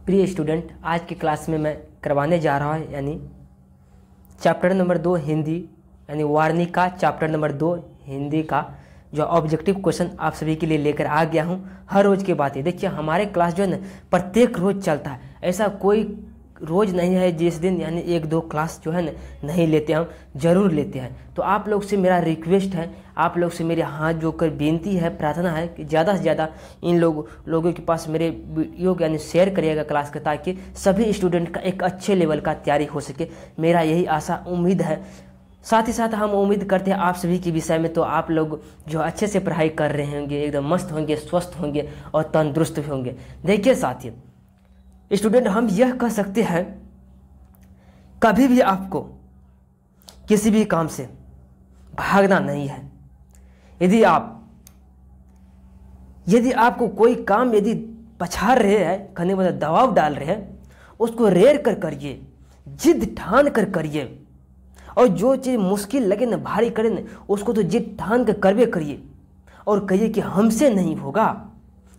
प्रिय स्टूडेंट, आज की क्लास में मैं करवाने जा रहा हूँ यानी चैप्टर नंबर 2 हिंदी यानी वार्निका चैप्टर नंबर 2 हिंदी का जो ऑब्जेक्टिव क्वेश्चन आप सभी के लिए लेकर आ गया हूँ। हर रोज़ की बात है। देखिए, हमारे क्लास जो है ना प्रत्येक रोज़ चलता है, ऐसा कोई रोज़ नहीं है जिस दिन यानी 1-2 क्लास जो है ना नहीं लेते, हम ज़रूर लेते हैं। तो आप लोग से मेरा रिक्वेस्ट है, आप लोग से मेरे हाथ जोड़कर बेनती है, प्रार्थना है कि ज़्यादा से ज़्यादा इन लोगों के पास मेरे वीडियो यानी शेयर करिएगा क्लास के, ताकि सभी स्टूडेंट का एक अच्छे लेवल का तैयारी हो सके। मेरा यही आशा उम्मीद है। साथ ही साथ हम उम्मीद करते हैं आप सभी के विषय में तो आप लोग जो अच्छे से पढ़ाई कर रहे होंगे, एकदम मस्त होंगे, स्वस्थ होंगे और तंदुरुस्त भी होंगे। देखिए साथियों स्टूडेंट, हम यह कह सकते हैं कभी भी आपको किसी भी काम से भागना नहीं है। यदि आपको कोई काम यदि पछाड़ रहे हैं, कहने मतलब दबाव डाल रहे हैं, उसको रेर कर करिए, जिद ठान कर करिए। और जो चीज़ मुश्किल लगे ना, भारी करे ना, उसको तो जिद ठान कर करवे करिए और कहिए कि हमसे नहीं होगा।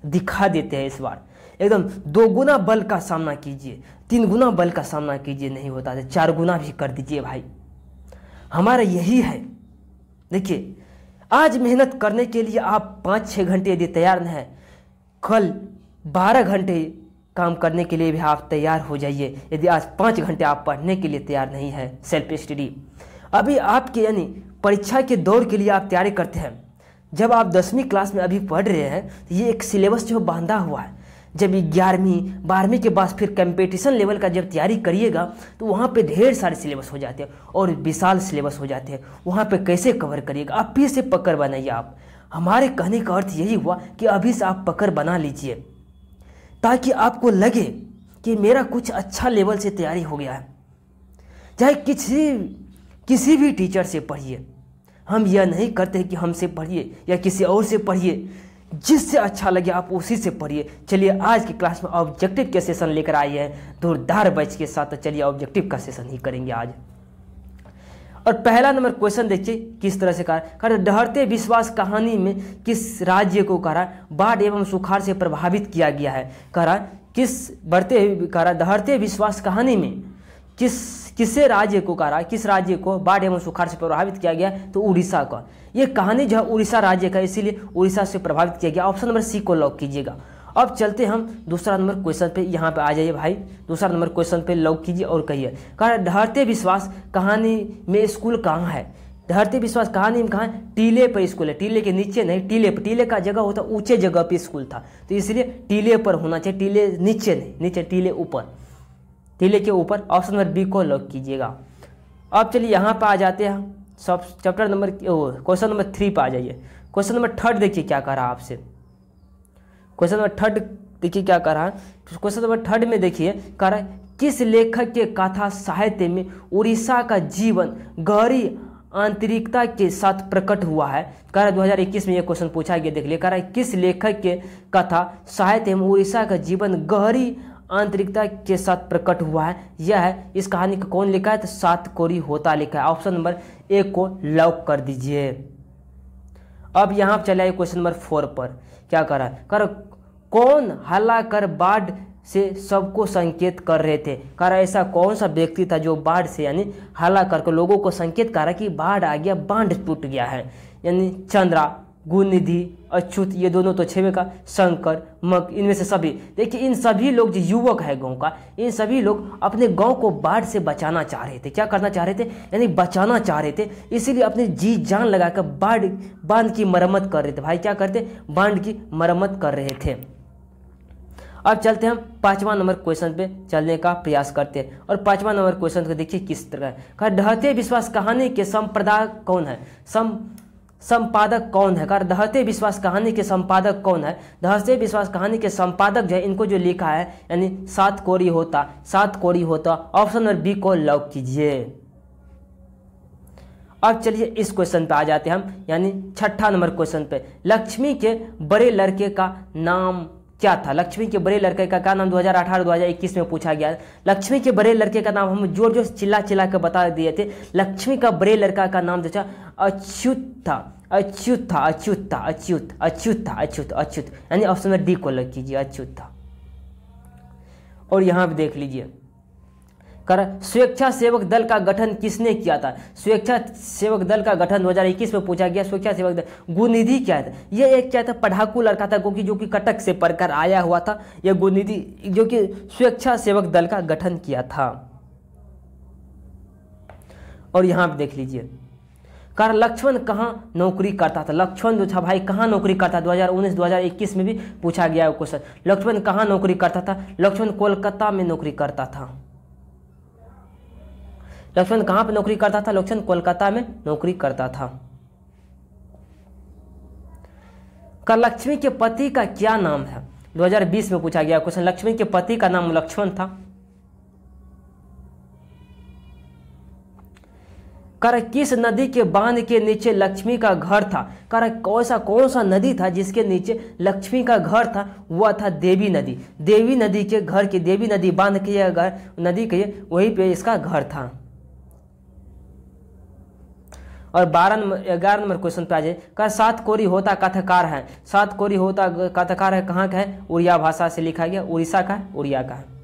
दिखा देते हैं इस बार, एकदम 2 गुना बल का सामना कीजिए, 3 गुना बल का सामना कीजिए, नहीं होता है 4 गुना भी कर दीजिए भाई। हमारा यही है। देखिए, आज मेहनत करने के लिए आप 5-6 घंटे यदि तैयार न है, कल 12 घंटे काम करने के लिए भी आप तैयार हो जाइए। यदि आज 5 घंटे आप पढ़ने के लिए तैयार नहीं है, सेल्फ स्टडी अभी आपके यानी परीक्षा के दौर के लिए आप तैयारी करते हैं। जब आप 10वीं क्लास में अभी पढ़ रहे हैं तो ये एक सिलेबस जो बांधा हुआ है। जब 11वीं 12वीं के बाद फिर कंपटीशन लेवल का जब तैयारी करिएगा तो वहाँ पे ढेर सारे सिलेबस हो जाते हैं और विशाल सिलेबस हो जाते हैं। वहाँ पे कैसे कवर करिएगा? आप फिर से पकड़ बनाइए। आप हमारे कहने का अर्थ यही हुआ कि अभी से आप पकड़ बना लीजिए, ताकि आपको लगे कि मेरा कुछ अच्छा लेवल से तैयारी हो गया है। चाहे किसी भी टीचर से पढ़िए, हम यह नहीं करते कि हमसे पढ़िए या किसी और से पढ़िए, जिससे अच्छा लगे आप उसी से पढ़िए। चलिए आज की क्लास में ऑब्जेक्टिव के सेशन लेकर आए हैं जोरदार बैच के साथ। तो चलिए ऑब्जेक्टिव का सेशन ही करेंगे आज। और पहला नंबर क्वेश्चन देखिए किस तरह से कहा, ढहते विश्वास कहानी में किस राज्य को कहा बाढ़ एवं सुखाड़ से प्रभावित किया गया है? कहा ढहते विश्वास कहानी में किस राज्य को बाढ़ एवं सुखाड़ से प्रभावित किया गया? तो उड़ीसा का। ये कहानी जो है उड़ीसा राज्य का, इसीलिए उड़ीसा से प्रभावित किया गया। ऑप्शन नंबर सी को लॉक कीजिएगा। अब चलते हम दूसरा नंबर क्वेश्चन पे। यहाँ पे आ जाइए भाई, दूसरा नंबर क्वेश्चन पे लॉक कीजिए और कहिए, कहा ढहते विश्वास कहानी में स्कूल कहाँ है? ढहते विश्वास कहानी में कहाँ है? टीले पर स्कूल है। टीले के नीचे नहीं, टीले पर। टीले का जगह होता ऊंचे जगह पे स्कूल था, तो इसलिए टीले पर होना चाहिए। टीले नीचे नहीं, नीचे टीले ऊपर, टीले के ऊपर। ऑप्शन नंबर बी को लॉक कीजिएगा। अब चलिए यहाँ पर आ जाते हैं सब चैप्टर नंबर क्वेश्चन नंबर 3 पर आ जाइए। क्वेश्चन नंबर 3 देखिए क्या कह रहा है आपसे। क्वेश्चन नंबर 3 देखिए क्या कह रहा है। क्वेश्चन नंबर 3 में देखिए कह रहा है, किस लेखक के कथा साहित्य में उड़ीसा का जीवन गहरी आंतरिकता के साथ प्रकट हुआ है? कह रहा है 2021 में यह क्वेश्चन पूछा गया। देख लिया, कह रहा है किस लेखक के कथा साहित्य में उड़ीसा का जीवन गहरी आंतरिकता के साथ प्रकट हुआ है? यह है, इस कहानी को कौन लिखा है? तो सातकोरी होता लिखा है। ऑप्शन नंबर ए को लॉक कर दीजिए। अब यहाँ चले आइए क्वेश्चन नंबर 4 पर। क्या कर रहा है? कर कौन हल्ला कर बाढ़ से सबको संकेत कर रहे थे? कह रहा ऐसा कौन सा व्यक्ति था जो बाढ़ से यानी हल्ला करके लोगों को संकेत कर रहा कि बाढ़ आ गया, बांध टूट गया है? यानी चंद्रा, गुणनिधि, अच्युत, ये दोनों तो छेवे का, शंकर, मक, इनमें से सभी। देखिए इन सभी लोग जो युवक है गांव का, इन सभी लोग अपने गांव को बाढ़ से बचाना चाह रहे थे। क्या करना चाह रहे थे? यानी बचाना चाह रहे थे, इसीलिए अपने जी जान लगाकर बांध की मरम्मत कर रहे थे। भाई क्या करते? बांध की मरम्मत कर रहे थे। अब चलते हम 5वां नंबर क्वेश्चन पे चलने का प्रयास करते हैं। और 5वां नंबर क्वेश्चन को देखिए किस तरह है। ढहते विश्वास कहानी के संपादक कौन है? संपादक कौन है? ढहते विश्वास कहानी के संपादक कौन है? ढहते विश्वास कहानी के संपादक जो है, इनको जो लिखा है यानी सातकोरी होता। ऑप्शन नंबर बी को लॉक कीजिए। अब चलिए इस क्वेश्चन पे आ जाते हैं हम, यानी 6ठा नंबर क्वेश्चन पे। लक्ष्मी के बड़े लड़के का नाम क्या था? लक्ष्मी के बड़े लड़के का क्या नाम 2018-2021 में पूछा गया। लक्ष्मी के बड़े लड़के का नाम हम जोर चिल्ला के बता दिए थे। लक्ष्मी का बड़े लड़का का नाम जो था अच्युत था। यानी ऑप्शन में डी को लग कीजिए, अच्युत था। और यहाँ पे देख लीजिए कर स्वेच्छा सेवक दल का गठन किसने किया था। स्वेच्छा सेवक दल का गठन 2021 में पूछा गया। स्वेच्छा सेवक दल गुणनिधि क्या था, ये एक क्या था पढ़ाकू लड़का था जो कि कटक से पढ़कर आया हुआ था। यह गुणनिधि जो कि स्वेच्छा सेवक दल का गठन किया था। और यहाँ पे देख लीजिए कर लक्ष्मण कहाँ नौकरी करता था। लक्ष्मण जो था भाई कहाँ नौकरी करता था, 2019-2021 में भी पूछा गया क्वेश्चन। लक्ष्मण कहाँ नौकरी करता था, लक्ष्मण कोलकाता में नौकरी करता था। लक्ष्मण कहाँ पे नौकरी करता था, लक्ष्मण कोलकाता में नौकरी करता था। कर लक्ष्मी के पति का क्या नाम है, 2020 में पूछा गया क्वेश्चन। लक्ष्मी के पति का नाम लक्ष्मण था। कर किस नदी के बांध के नीचे लक्ष्मी का घर था। कर कौन सा नदी था जिसके नीचे लक्ष्मी का घर था, वह था देवी नदी। देवी नदी के घर के, देवी नदी बांध के घर नदी के वहीं पे इसका घर था। और 11 नंबर क्वेश्चन पे आ जाए का सात कोरी होता कथाकार है। सात कोरी होता कथाकार है कहाँ का है, उड़िया भाषा से लिखा गया, उड़ीसा का है, उड़िया का है।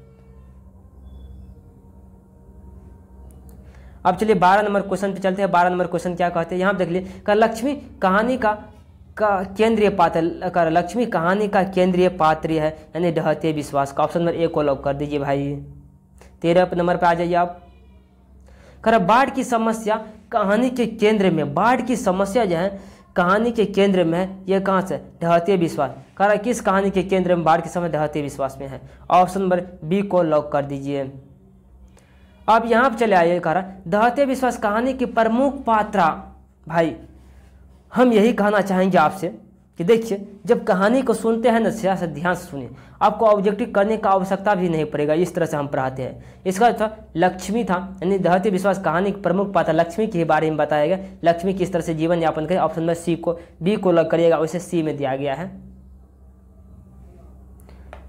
अब चलिए 12 नंबर क्वेश्चन पे चलते हैं। 12 नंबर क्वेश्चन क्या कहते हैं, यहाँ देख लिए का लक्ष्मी कहानी का केंद्रीय पात्र कर लक्ष्मी कहानी का केंद्रीय पात्र है यानी ढहते विश्वास का। ऑप्शन नंबर 1 को लॉक कर दीजिए भाई। 13 नंबर पे आ जाइए आप। कर बाढ़ की समस्या कहानी के केंद्र में, बाढ़ की समस्या जो है कहानी के केंद्र में है, ये कहाँ से, ढहते विश्वास। कर किस कहानी के केंद्र में बाढ़ की समस्या ढहते विश्वास में है। ऑप्शन नंबर बी को लॉक कर दीजिए। अब यहाँ पर चले आइए कर ढहते विश्वास कहानी की प्रमुख पात्रा। भाई हम यही कहना चाहेंगे आपसे कि देखिए जब कहानी को सुनते हैं ना थोड़ा ध्यान से सुनिए, आपको ऑब्जेक्टिव करने का आवश्यकता भी नहीं पड़ेगा। इस तरह से हम पढ़ाते हैं। इसका था लक्ष्मी था यानी ढहते विश्वास कहानी की प्रमुख पात्र लक्ष्मी के बारे में बताया गया। लक्ष्मी किस तरह से जीवन यापन करे। ऑप्शन नंबर सी को बी को लॉक करिएगा, वैसे सी में दिया गया है।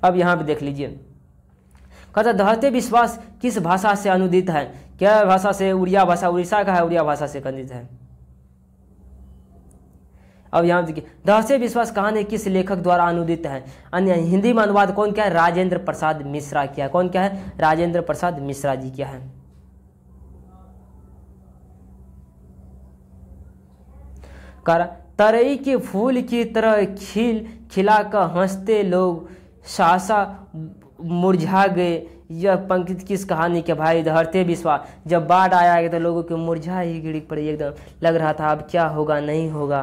अब यहाँ पे देख लीजिए कहता ढहते विश्वास किस भाषा से अनुदित है। क्या भाषा से, उड़िया भाषा, उड़ीसा का है, उड़िया भाषा से अनुदित है। अब यहाँ देखिए ढहते विश्वास कहानी किस लेखक द्वारा अनुदित है। अन्य हिंदी में अनुवाद कौन क्या है, राजेंद्र प्रसाद मिश्रा किया। कौन क्या है, राजेंद्र प्रसाद मिश्रा जी क्या है। कर तरई के फूल की तरह खिलाकर हंसते लोग सासा मुरझा गए। यह पंक्ति किस कहानी के भाई, ढहते विश्वास। जब बाढ़ आया तो लोगों की मुरझा ही गिर पड़ी, एकदम लग रहा था अब क्या होगा नहीं होगा।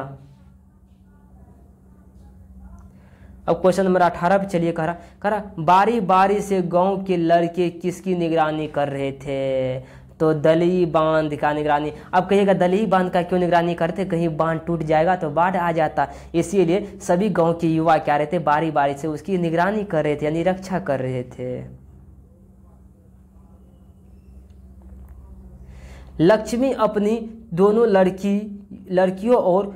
अब क्वेश्चन नंबर 18 पे चलिए कह रहा बारी बारी से गांव के लड़के किसकी निगरानी कर रहे थे, तो दली बांध का निगरानी। अब कहिएगा दली बांध का क्यों निगरानी करते, कहीं बांध टूट जाएगा तो बाढ़ आ जाता, इसीलिए सभी गांव के युवा क्या रहते बारी बारी से उसकी निगरानी कर रहे थे यानी रक्षा कर रहे थे। लक्ष्मी अपनी दोनों लड़कियों और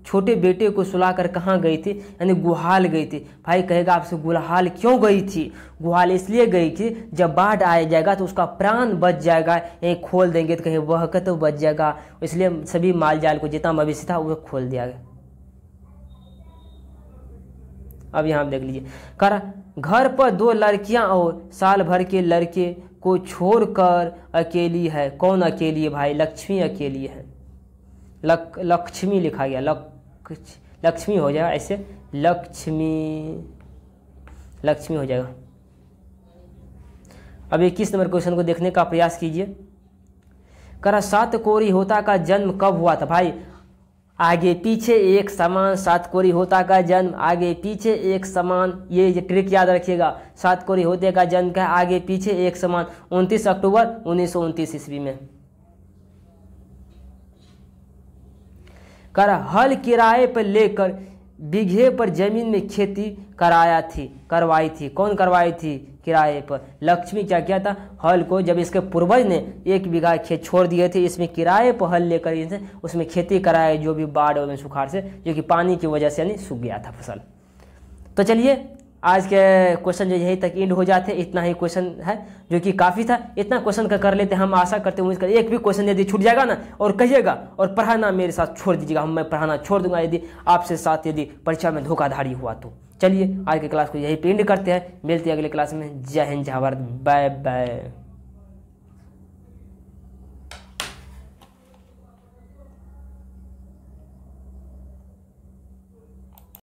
छोटे बेटे को सुलाकर कहाँ गई थी, यानी गुहाल गई थी। भाई कहेगा आपसे गुहाल क्यों गई थी, गुहाल इसलिए गई थी जब बाढ़ आ जाएगा तो उसका प्राण बच जाएगा, यहीं खोल देंगे तो कहीं वह तो बच जाएगा, इसलिए सभी माल जाल को जितना मवेशी था वह खोल दिया गया। अब यहाँ देख लीजिए कर घर पर 2 लड़कियां और साल भर के लड़के को छोड़कर अकेली है। कौन अकेली है भाई, लक्ष्मी अकेली है। लक्ष्मी लिखा गया, लक्ष्मी हो जाएगा ऐसे, लक्ष्मी हो जाएगा। अब 21 नंबर क्वेश्चन को देखने का प्रयास कीजिए। करा सात कोरी होता का जन्म कब हुआ था। भाई आगे पीछे एक समान, सात कोरी होता का जन्म आगे पीछे एक समान, ये ट्रिक याद रखिएगा। सात कोरी होते का जन्म का आगे पीछे एक समान 29 अक्टूबर 1929 ईस्वी में। कर हल किराए पर लेकर बीघे पर जमीन में खेती करवाई थी। कौन करवाई थी, किराए पर। लक्ष्मी क्या किया था, हल को जब इसके पूर्वज ने 1 बीघा खेत छोड़ दिए थे, इसमें किराए पर हल लेकर इनसे उसमें खेती कराए, जो भी बाढ़ और सुखाड़ से, जो कि पानी की वजह से यानी सूख गया था फसल। तो चलिए आज के क्वेश्चन जो यहीं तक एंड हो जाते, इतना ही क्वेश्चन है जो कि काफ़ी था। इतना क्वेश्चन का कर लेते, हम आशा करते हैं एक भी क्वेश्चन यदि छूट जाएगा ना और कहिएगा और पढ़ाना मेरे साथ छोड़ दीजिएगा, मैं पढ़ाना छोड़ दूंगा यदि आपसे साथ यदि परीक्षा में धोखाधड़ी हुआ तो। चलिए आज की क्लास को यही पे एंड करते हैं, मिलते हैं अगले क्लास में। जय हिंद, जय भारत, बाय बाय।